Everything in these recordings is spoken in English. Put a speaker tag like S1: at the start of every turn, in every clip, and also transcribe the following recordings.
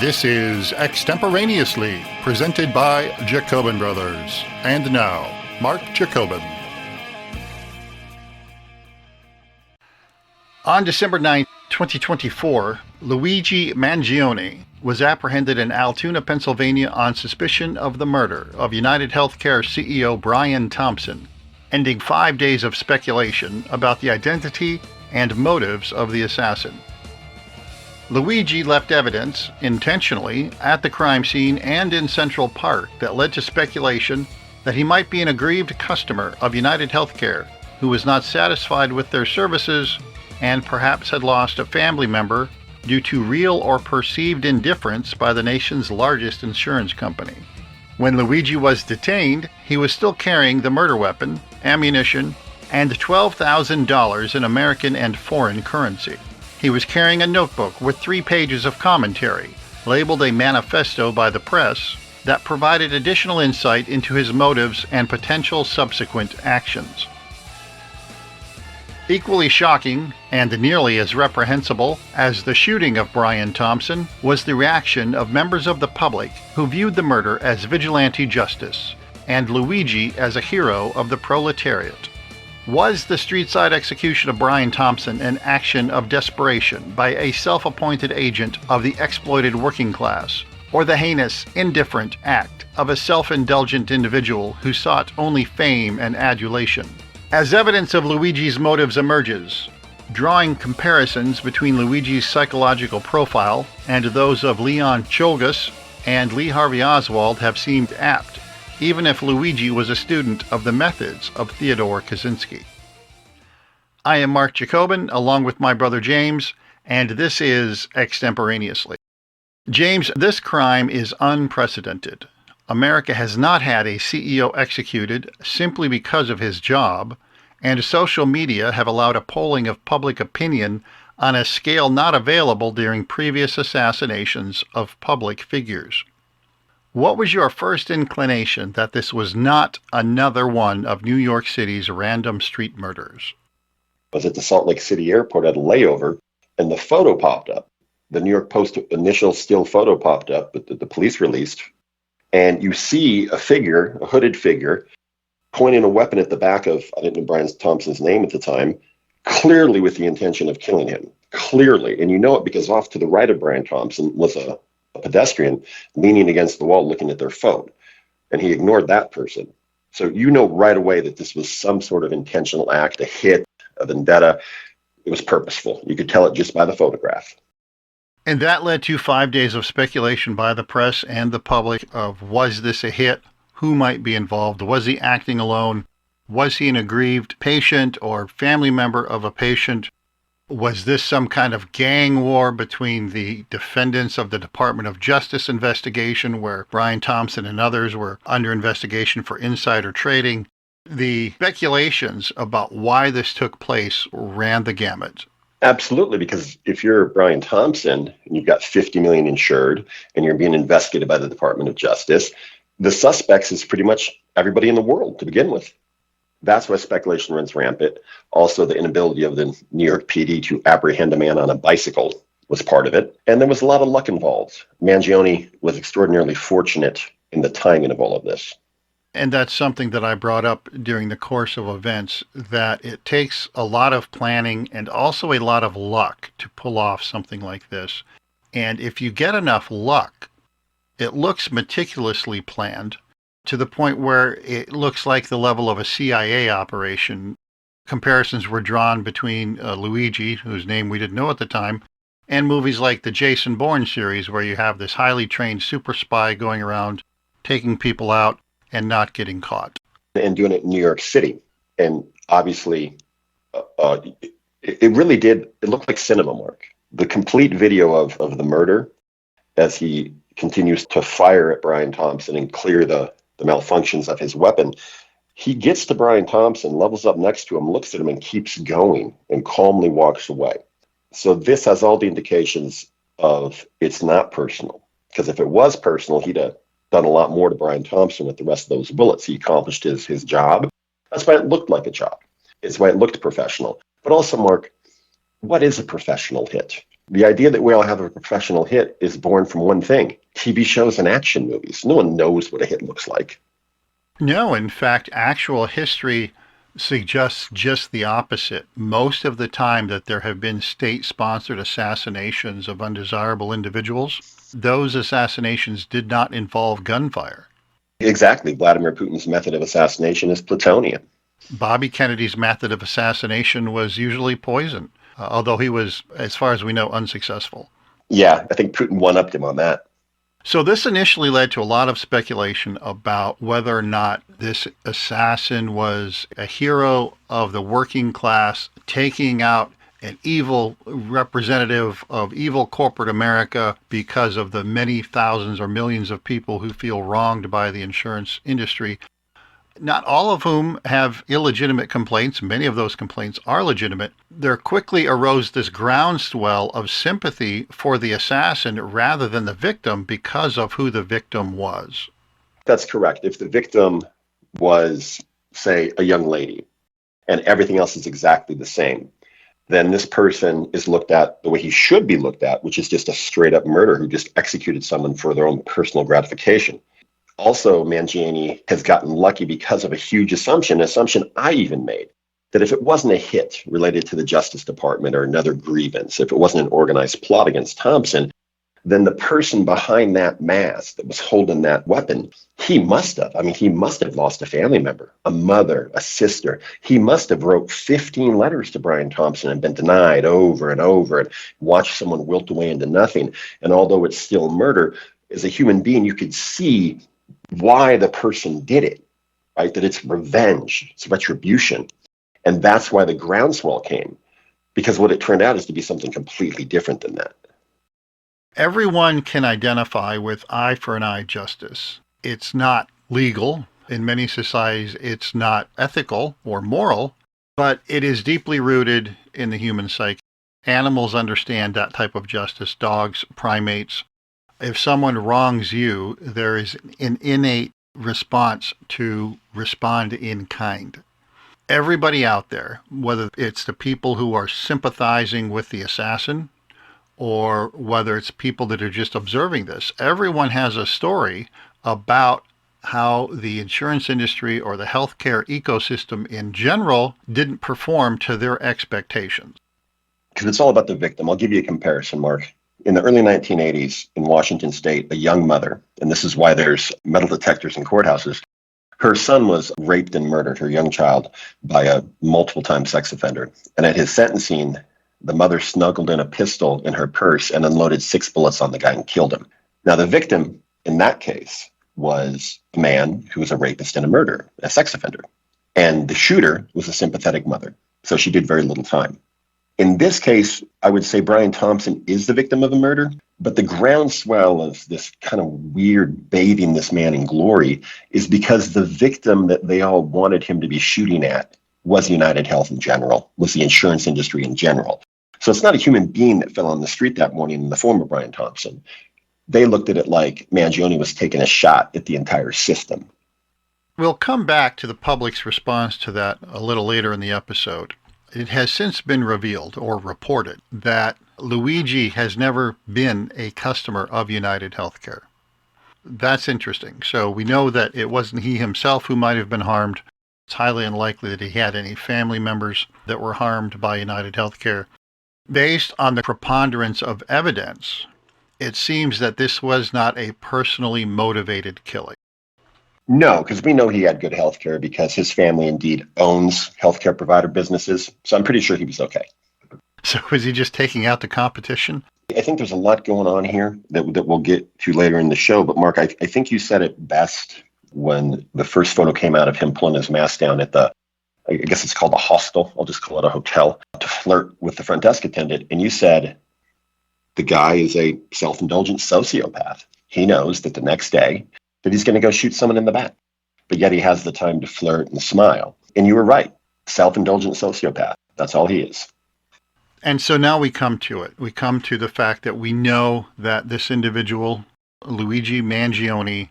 S1: This is Extemporaneously, presented by Jacobin Brothers. And now, Mark Jacobin. On December 9, 2024, Luigi Mangione was apprehended in Altoona, Pennsylvania on suspicion of the murder of United Healthcare CEO Brian Thompson, ending 5 days of speculation about the identity and motives of the assassin. Luigi left evidence, intentionally, at the crime scene and in Central Park that led to speculation that he might be an aggrieved customer of United Healthcare who was not satisfied with their services and perhaps had lost a family member due to real or perceived indifference by the nation's largest insurance company. When Luigi was detained, he was still carrying the murder weapon, ammunition, and $12,000 in American and foreign currency. He was carrying a notebook with 3 pages of commentary, labeled a manifesto by the press, that provided additional insight into his motives and potential subsequent actions. Equally shocking, and nearly as reprehensible as the shooting of Brian Thompson, was the reaction of members of the public who viewed the murder as vigilante justice, and Luigi as a hero of the proletariat. Was the street-side execution of Brian Thompson an action of desperation by a self-appointed agent of the exploited working class, or the heinous, indifferent act of a self-indulgent individual who sought only fame and adulation? As evidence of Luigi's motives emerges, drawing comparisons between Luigi's psychological profile and those of Leon Czolgosz and Lee Harvey Oswald have seemed apt, even if Luigi was a student of the methods of Theodore Kaczynski. I am Mark Jacobin, along with my brother James, and this is Extemporaneously. James, this crime is unprecedented. America has not had a CEO executed simply because of his job, and social media have allowed a polling of public opinion on a scale not available during previous assassinations of public figures. What was your first inclination that this was not another one of New York City's random street murders?
S2: I was at the Salt Lake City airport at a layover, and the photo popped up. The New York Post initial still photo popped up that the police released, and you see a figure, a hooded figure, pointing a weapon at the back of, I didn't know Brian Thompson's name at the time, clearly with the intention of killing him. Clearly. And you know it because off to the right of Brian Thompson was a pedestrian leaning against the wall looking at their phone, and he ignored that person. So you know right away that this was some sort of intentional act, a hit, a vendetta. It was purposeful. You could tell it just by the photograph.
S1: And that led to 5 days of speculation by the press and the public of, was this a hit? Who might be involved? Was he acting alone? Was he an aggrieved patient or family member of a patient? Was this some kind of gang war between the defendants of the Department of Justice investigation, where Brian Thompson and others were under investigation for insider trading? The speculations about why this took place ran the gamut.
S2: Absolutely, because if you're Brian Thompson and you've got 50 million insured and you're being investigated by the Department of Justice, the suspects is pretty much everybody in the world to begin with. That's why speculation runs rampant. Also, the inability of the New York PD to apprehend a man on a bicycle was part of it. And there was a lot of luck involved. Mangione was extraordinarily fortunate in the timing of all of this.
S1: And that's something that I brought up during the course of events, that it takes a lot of planning and also a lot of luck to pull off something like this. And if you get enough luck, it looks meticulously planned to the point where it looks like the level of a CIA operation. Comparisons were drawn between Luigi, whose name we didn't know at the time, and movies like the Jason Bourne series, where you have this highly trained super spy going around taking people out and not getting caught.
S2: And doing it in New York City. And obviously, it really did, it looked like cinema, Mark. The complete video of the murder as he continues to fire at Brian Thompson and clear the malfunctions of his weapon. He gets to Brian Thompson, levels up next to him, looks at him, and keeps going and calmly walks away. So this has all the indications of it's not personal. Because if it was personal, he'd have done a lot more to Brian Thompson with the rest of those bullets. He accomplished his job. That's why it looked like a job. It's why it looked professional. But also, Mark, what is a professional hit? The idea that we all have a professional hit is born from one thing: TV shows and action movies. No one knows what a hit looks like.
S1: No, in fact, actual history suggests just the opposite. Most of the time that there have been state-sponsored assassinations of undesirable individuals, those assassinations did not involve gunfire.
S2: Exactly. Vladimir Putin's method of assassination is plutonium.
S1: Bobby Kennedy's method of assassination was usually poison, although he was, as far as we know, unsuccessful.
S2: Yeah, I think Putin one-upped him on that.
S1: So this initially led to a lot of speculation about whether or not this assassin was a hero of the working class taking out an evil representative of evil corporate America because of the many thousands or millions of people who feel wronged by the insurance industry, not all of whom have illegitimate complaints. Many of those complaints are legitimate. There quickly arose this groundswell of sympathy for the assassin rather than the victim because of who the victim was.
S2: That's correct. If the victim was, say, a young lady, and everything else is exactly the same, then this person is looked at the way he should be looked at, which is just a straight up murderer who just executed someone for their own personal gratification. Also, Mangione has gotten lucky because of a huge assumption, an assumption I even made, that if it wasn't a hit related to the Justice Department or another grievance, if it wasn't an organized plot against Thompson, then the person behind that mask that was holding that weapon, he must have lost a family member, a mother, a sister. He must have wrote 15 letters to Brian Thompson and been denied over and over and watched someone wilt away into nothing. And although it's still murder, as a human being, you could see why the person did it, right? That it's revenge, it's retribution. And that's why the groundswell came, because what it turned out is to be something completely different than that.
S1: Everyone can identify with eye for an eye justice. It's not legal. In many societies, it's not ethical or moral, but it is deeply rooted in the human psyche. Animals understand that type of justice, dogs, primates. If someone wrongs you, there is an innate response to respond in kind. Everybody out there, whether it's the people who are sympathizing with the assassin, or whether it's people that are just observing this, everyone has a story about how the insurance industry or the healthcare ecosystem in general didn't perform to their expectations.
S2: Because it's all about the victim. I'll give you a comparison, Mark. In the early 1980s in Washington State, a young mother, and this is why there's metal detectors in courthouses, her son was raped and murdered, her young child, by a multiple-time sex offender. And at his sentencing, the mother snuggled in a pistol in her purse and unloaded 6 bullets on the guy and killed him. Now, the victim in that case was a man who was a rapist and a murderer, a sex offender. And the shooter was a sympathetic mother. So she did very little time. In this case, I would say Brian Thompson is the victim of a murder, but the groundswell of this kind of weird bathing this man in glory is because the victim that they all wanted him to be shooting at was United Health in general, was the insurance industry in general. So it's not a human being that fell on the street that morning in the form of Brian Thompson. They looked at it like Mangione was taking a shot at the entire system.
S1: We'll come back to the public's response to that a little later in the episode. It has since been revealed or reported that Luigi has never been a customer of United Healthcare. That's interesting. So we know that it wasn't he himself who might have been harmed. It's highly unlikely that he had any family members that were harmed by United Healthcare. Based on the preponderance of evidence, it seems that this was not a personally motivated killing.
S2: No, because we know he had good health care because his family indeed owns healthcare provider businesses. So I'm pretty sure he was okay.
S1: So is he just taking out the competition?
S2: I think there's a lot going on here that we'll get to later in the show. But Mark, I think you said it best when the first photo came out of him pulling his mask down at I guess it's called a hostel. I'll just call it a hotel, to flirt with the front desk attendant. And you said the guy is a self-indulgent sociopath. He knows that the next day that he's going to go shoot someone in the back, but yet he has the time to flirt and smile. And you were right. Self-indulgent sociopath. That's all he is.
S1: And so now we come to it. We come to the fact that we know that this individual, Luigi Mangione,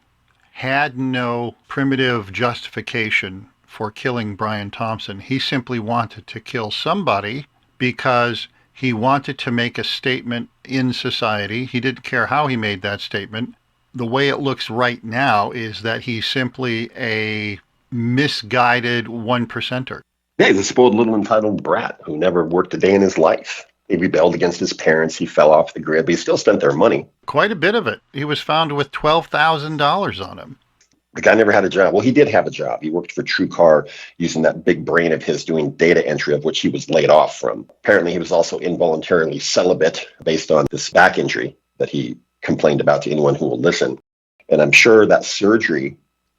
S1: had no primitive justification for killing Brian Thompson. He simply wanted to kill somebody because He wanted to make a statement in society. He didn't care how he made that statement. The way it looks right now is that he's simply a misguided one percenter.
S2: Yeah, he's a spoiled little entitled brat who never worked a day in his life. He rebelled against his parents. He fell off the grid, but he still spent their money.
S1: Quite a bit of it. He was found with $12,000 on him.
S2: The guy never had a job. Well, he did have a job. He worked for TrueCar using that big brain of his doing data entry, of which he was laid off from. Apparently, he was also involuntarily celibate based on this back injury that he complained about to anyone who will listen. And I'm sure that surgery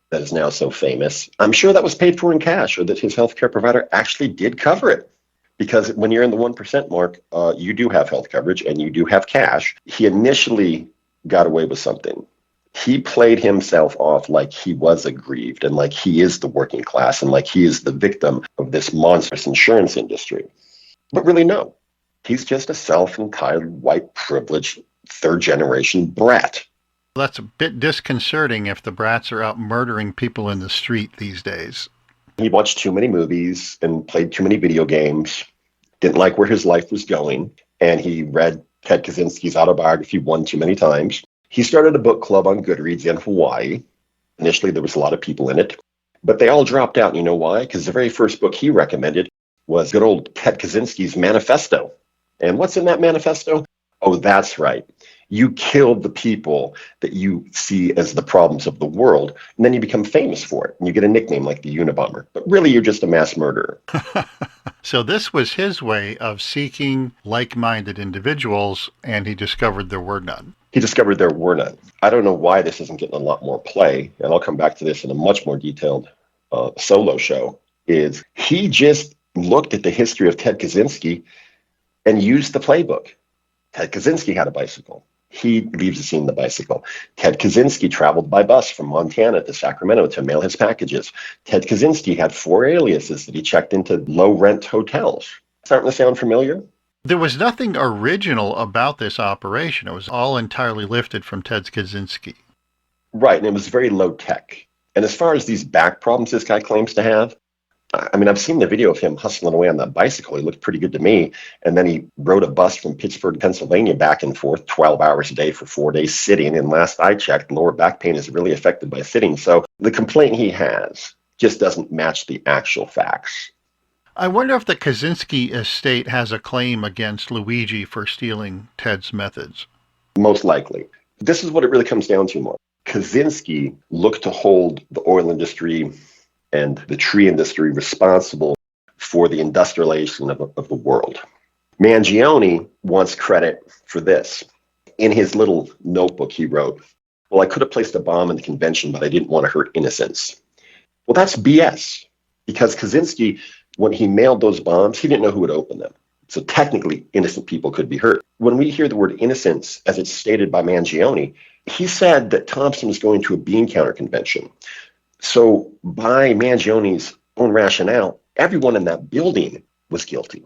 S2: that is now so famous, I'm sure that was paid for in cash, or that his healthcare provider actually did cover it. Because when you're in the 1% mark, you do have health coverage and you do have cash. He initially got away with something. He played himself off like he was aggrieved and like he is the working class and like he is the victim of this monstrous insurance industry. But really, no. He's just a self-entitled, white, privileged, third-generation brat.
S1: That's a bit disconcerting if the brats are out murdering people in the street these days.
S2: He watched too many movies and played too many video games, didn't like where his life was going, and he read Ted Kaczynski's autobiography one too many times. He started a book club on Goodreads in Hawaii. Initially, there was a lot of people in it, but they all dropped out. And you know why? Because the very first book he recommended was good old Ted Kaczynski's manifesto. And what's in that manifesto? Oh, that's right. You killed the people that you see as the problems of the world, and then you become famous for it, and you get a nickname like the Unabomber. But really, you're just a mass murderer.
S1: So this was his way of seeking like-minded individuals, and he discovered there were none.
S2: He discovered there were none. I don't know why this isn't getting a lot more play, and I'll come back to this in a much more detailed solo show, is he just looked at the history of Ted Kaczynski and used the playbook. Ted Kaczynski had a bicycle. He leaves the scene on the bicycle. Ted Kaczynski traveled by bus from Montana to Sacramento to mail his packages. Ted Kaczynski had 4 aliases that he checked into low-rent hotels. Starting to sound familiar?
S1: There was nothing original about this operation. It was all entirely lifted from Ted Kaczynski.
S2: Right, and it was very low-tech. And as far as these back problems this guy claims to have, I mean, I've seen the video of him hustling away on that bicycle. He looked pretty good to me. And then he rode a bus from Pittsburgh, Pennsylvania, back and forth 12 hours a day for 4 days sitting. And last I checked, lower back pain is really affected by sitting. So the complaint he has just doesn't match the actual facts.
S1: I wonder if the Kaczynski estate has a claim against Luigi for stealing Ted's methods.
S2: Most likely. This is what it really comes down to more. Kaczynski looked to hold the oil industry and the tree industry responsible for the industrialization of the world. Mangione wants credit for this. In his little notebook, he wrote, well, I could have placed a bomb in the convention, but I didn't want to hurt innocents. Well, that's BS, because Kaczynski, when he mailed those bombs, he didn't know who would open them. So technically, innocent people could be hurt. When we hear the word innocence, as it's stated by Mangione, he said that Thompson was going to a bean counter convention. So by Mangione's own rationale, everyone in that building was guilty.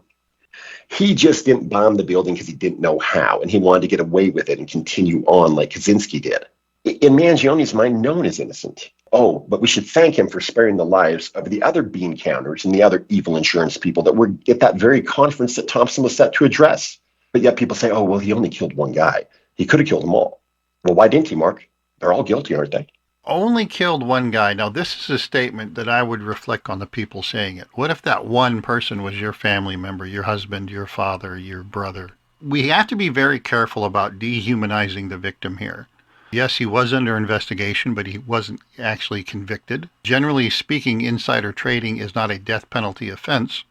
S2: He just didn't bomb the building because he didn't know how, and he wanted to get away with it and continue on like Kaczynski did. In Mangione's mind, no one is innocent. Oh, but we should thank him for sparing the lives of the other bean counters and the other evil insurance people that were at that very conference that Thompson was set to address. But yet people say, oh, well, he only killed one guy. He could have killed them all. Well, why didn't he, Mark? They're all guilty, aren't they?
S1: Only killed one guy. Now, this is a statement that I would reflect on the people saying it. What if that one person was your family member, your husband, your father, your brother? We have to be very careful about dehumanizing the victim here. Yes, he was under investigation, but he wasn't actually convicted. Generally speaking, insider trading is not a death penalty offense.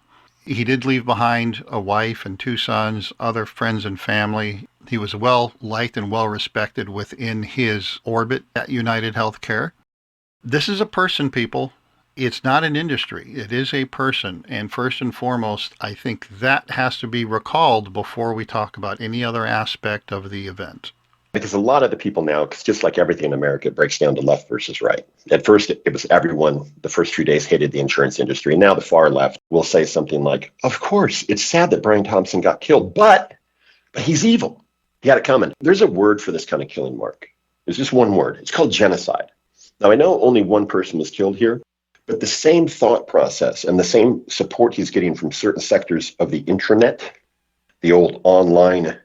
S1: He did leave behind a wife and 2 sons, other friends and family. He was well liked and well respected within his orbit at United Healthcare. This is a person, people. It's not an industry. It is a person. And first and foremost, I think that has to be recalled before we talk about any other aspect of the event.
S2: Because a lot of the people now, because just like everything in America, it breaks down to left versus right. At first, it was everyone, the first few days, hated the insurance industry. And now the far left will say something like, of course, it's sad that Brian Thompson got killed, but he's evil. He had it coming. There's a word for this kind of killing, Mark. There's just one word. It's called genocide. Now, I know only one person was killed here, but the same thought process and the same support he's getting from certain sectors of the intranet, the old online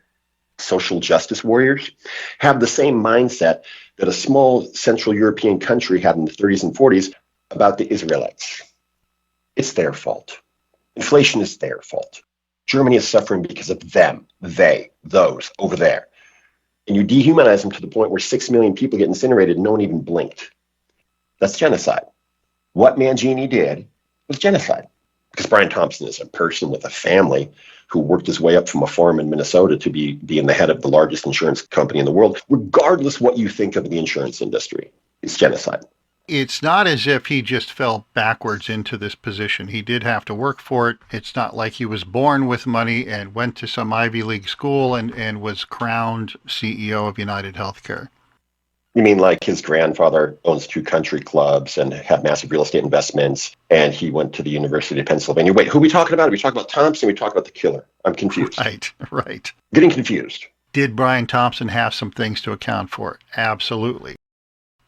S2: social justice warriors, have the same mindset that a small Central European country had in the 30s and 40s about the Israelites. It's their fault. Inflation is their fault. Germany is suffering because of them, they, those, over there. And you dehumanize them to the point where 6 million people get incinerated and no one even blinked. That's genocide. What Mangione did was genocide. Because Brian Thompson is a person with a family who worked his way up from a farm in Minnesota to being the head of the largest insurance company in the world. Regardless what you think of the insurance industry, it's genocide.
S1: It's not as if he just fell backwards into this position. He did have to work for it. It's not like he was born with money and went to some Ivy League school and was crowned CEO of United Healthcare.
S2: You mean like his grandfather owns 2 country clubs and had massive real estate investments, and he went to the University of Pennsylvania? Wait, who are we talking about? Are we talking about Thompson? Are we talking about the killer? I'm confused.
S1: Right.
S2: Getting confused.
S1: Did Brian Thompson have some things to account for? Absolutely.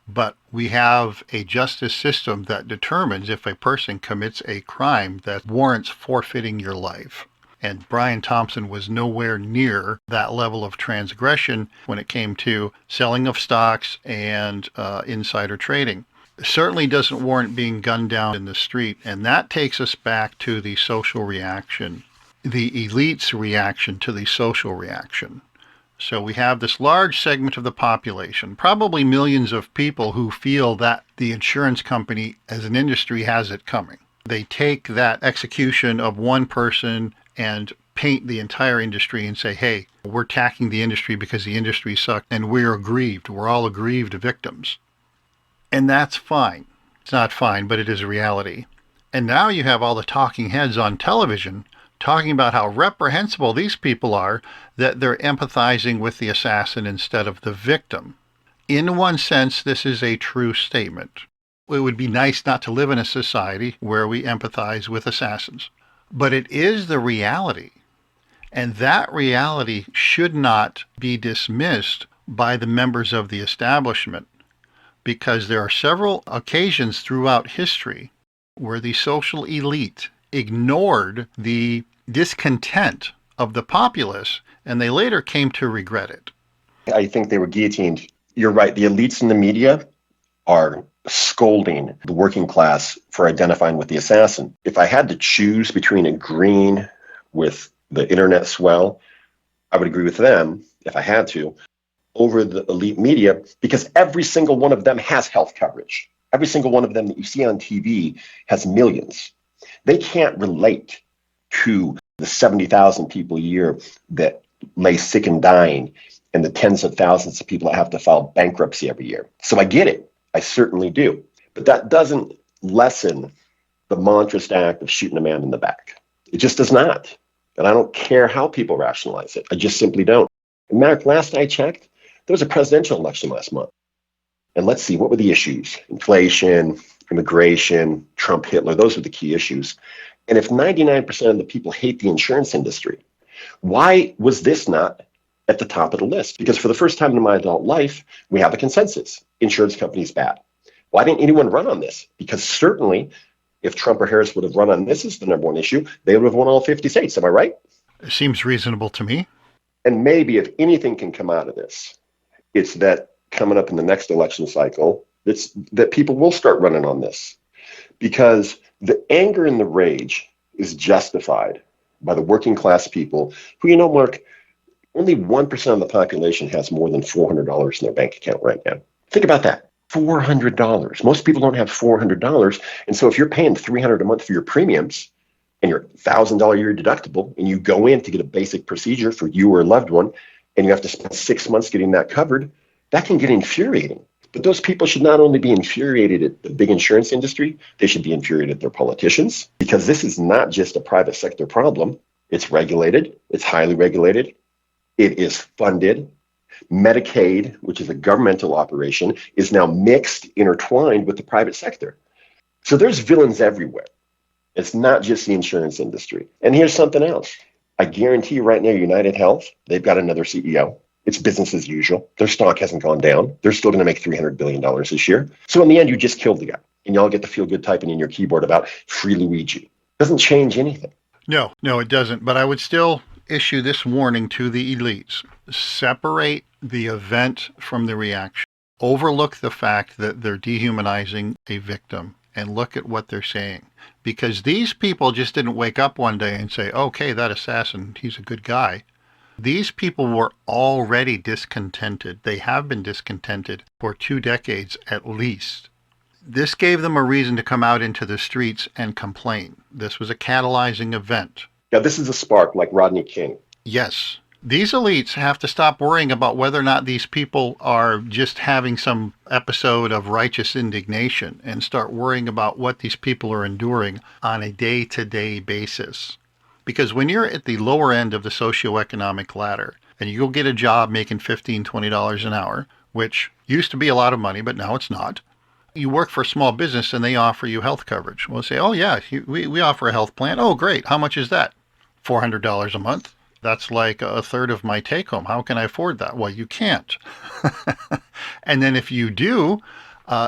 S1: But we have a justice system that determines if a person commits a crime that warrants forfeiting your life. And Brian Thompson was nowhere near that level of transgression when it came to selling of stocks and insider trading. It certainly doesn't warrant being gunned down in the street. And that takes us back to the social reaction, the elite's reaction to the social reaction. So we have this large segment of the population, probably millions of people, who feel that the insurance company as an industry has it coming. They take that execution of one person and paint the entire industry and say, hey, we're attacking the industry because the industry sucks and we're aggrieved. We're all aggrieved victims. And that's fine. It's not fine, but it is a reality. And now you have all the talking heads on television talking about how reprehensible these people are, that they're empathizing with the assassin instead of the victim. In one sense, this is a true statement. It would be nice not to live in a society where we empathize with assassins. But it is the reality. And that reality should not be dismissed by the members of the establishment, because there are several occasions throughout history where the social elite ignored the discontent of the populace, and they later came to regret it.
S2: I think they were guillotined. You're right. The elites in the media are scolding the working class for identifying with the assassin. If I had to choose between agreeing with the internet swell, I would agree with them, if I had to, over the elite media, because every single one of them has health coverage. Every single one of them that you see on TV has millions. They can't relate to the 70,000 people a year that lay sick and dying and the tens of thousands of people that have to file bankruptcy every year. So I get it. I certainly do. But that doesn't lessen the monstrous act of shooting a man in the back. It just does not. And I don't care how people rationalize it. I just simply don't. And Mark, last I checked, there was a presidential election last month. And let's see, what were the issues? Inflation, immigration, Trump, Hitler, those were the key issues. And if 99% of the people hate the insurance industry, why was this not at the top of the list? Because for the first time in my adult life, we have a consensus. Insurance companies bad. Why didn't anyone run on this? Because certainly, if Trump or Harris would have run on this as the number one issue, they would have won all 50 states. Am I right?
S1: It seems reasonable to me.
S2: And maybe if anything can come out of this, it's that coming up in the next election cycle, it's that people will start running on this. Because the anger and the rage is justified by the working class people who, Mark, only 1% of the population has more than $400 in their bank account right now. Think about that. $400. Most people don't have $400. And so if you're paying $300 a month for your premiums and your $1,000 a year deductible, and you go in to get a basic procedure for you or a loved one, and you have to spend 6 months getting that covered, that can get infuriating. But those people should not only be infuriated at the big insurance industry, they should be infuriated at their politicians, because this is not just a private sector problem. It's regulated. It's highly regulated. It is funded. Medicaid, which is a governmental operation, is now mixed, intertwined with the private sector. So there's villains everywhere. It's not just the insurance industry. And here's something else. I guarantee you right now, United Health, they've got another CEO. It's business as usual. Their stock hasn't gone down. They're still going to make $300 billion this year. So in the end, you just killed the guy. And y'all get the feel-good typing in your keyboard about free Luigi. Doesn't change anything.
S1: No, it doesn't. But I would still issue this warning to the elites. Separate the event from the reaction. Overlook the fact that they're dehumanizing a victim and look at what they're saying. Because these people just didn't wake up one day and say, okay, that assassin, he's a good guy. These people were already discontented. They have been discontented for 2 decades at least. This gave them a reason to come out into the streets and complain. This was a catalyzing event.
S2: Yeah, this is a spark like Rodney King.
S1: Yes. These elites have to stop worrying about whether or not these people are just having some episode of righteous indignation and start worrying about what these people are enduring on a day-to-day basis. Because when you're at the lower end of the socioeconomic ladder and you go get a job making $15, $20 an hour, which used to be a lot of money, but now it's not. You work for a small business and they offer you health coverage. We'll say, oh yeah, we offer a health plan. Oh great, how much is that? $400 a month. That's like a third of my take home. How can I afford that? Well, you can't. And then if you do,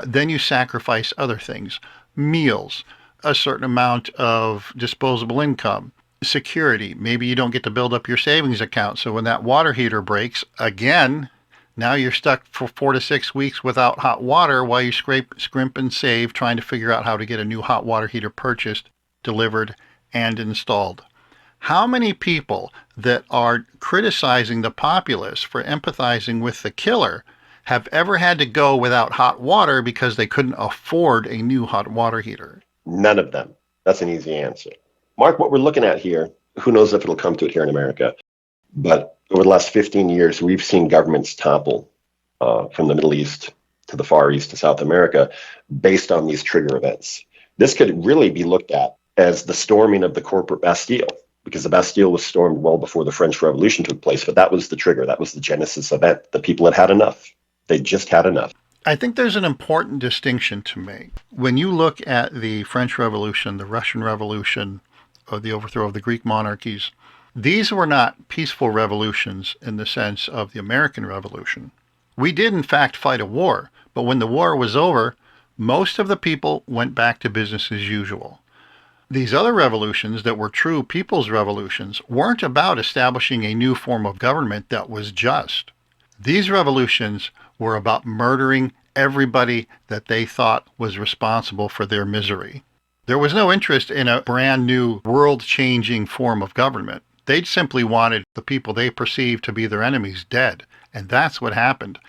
S1: then you sacrifice other things. Meals, a certain amount of disposable income, security. Maybe you don't get to build up your savings account. So when that water heater breaks, again, now you're stuck for 4 to 6 weeks without hot water while you scrimp and save, trying to figure out how to get a new hot water heater purchased, delivered, and installed. How many people that are criticizing the populace for empathizing with the killer have ever had to go without hot water because they couldn't afford a new hot water heater?
S2: None of them. That's an easy answer. Mark, what we're looking at here, who knows if it'll come to it here in America, but over the last 15 years, we've seen governments topple from the Middle East to the Far East to South America based on these trigger events. This could really be looked at as the storming of the corporate Bastille, because the Bastille was stormed well before the French Revolution took place, but that was the trigger. That was the genesis event. The people had enough. They just had enough.
S1: I think there's an important distinction to make. When you look at the French Revolution, the Russian Revolution, or the overthrow of the Greek monarchies, these were not peaceful revolutions in the sense of the American Revolution. We did, in fact, fight a war, but when the war was over, most of the people went back to business as usual. These other revolutions that were true people's revolutions weren't about establishing a new form of government that was just. These revolutions were about murdering everybody that they thought was responsible for their misery. There was no interest in a brand new world-changing form of government. They simply wanted the people they perceived to be their enemies dead, and that's what happened.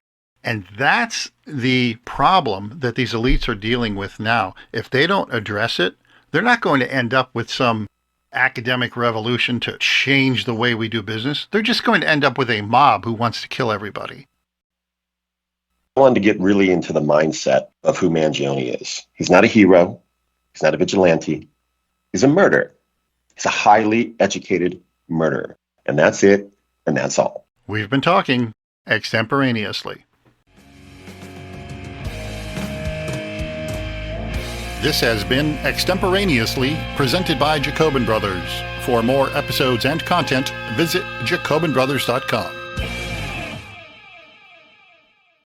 S1: And that's the problem that these elites are dealing with now. If they don't address it, they're not going to end up with some academic revolution to change the way we do business. They're just going to end up with a mob who wants to kill everybody.
S2: I wanted to get really into the mindset of who Mangione is. He's not a hero. He's not a vigilante. He's a murderer. He's a highly educated murderer. And that's it, and that's all.
S1: We've been talking extemporaneously. This has been Extemporaneously, presented by Jacobin Brothers. For more episodes and content, visit jacobinbrothers.com.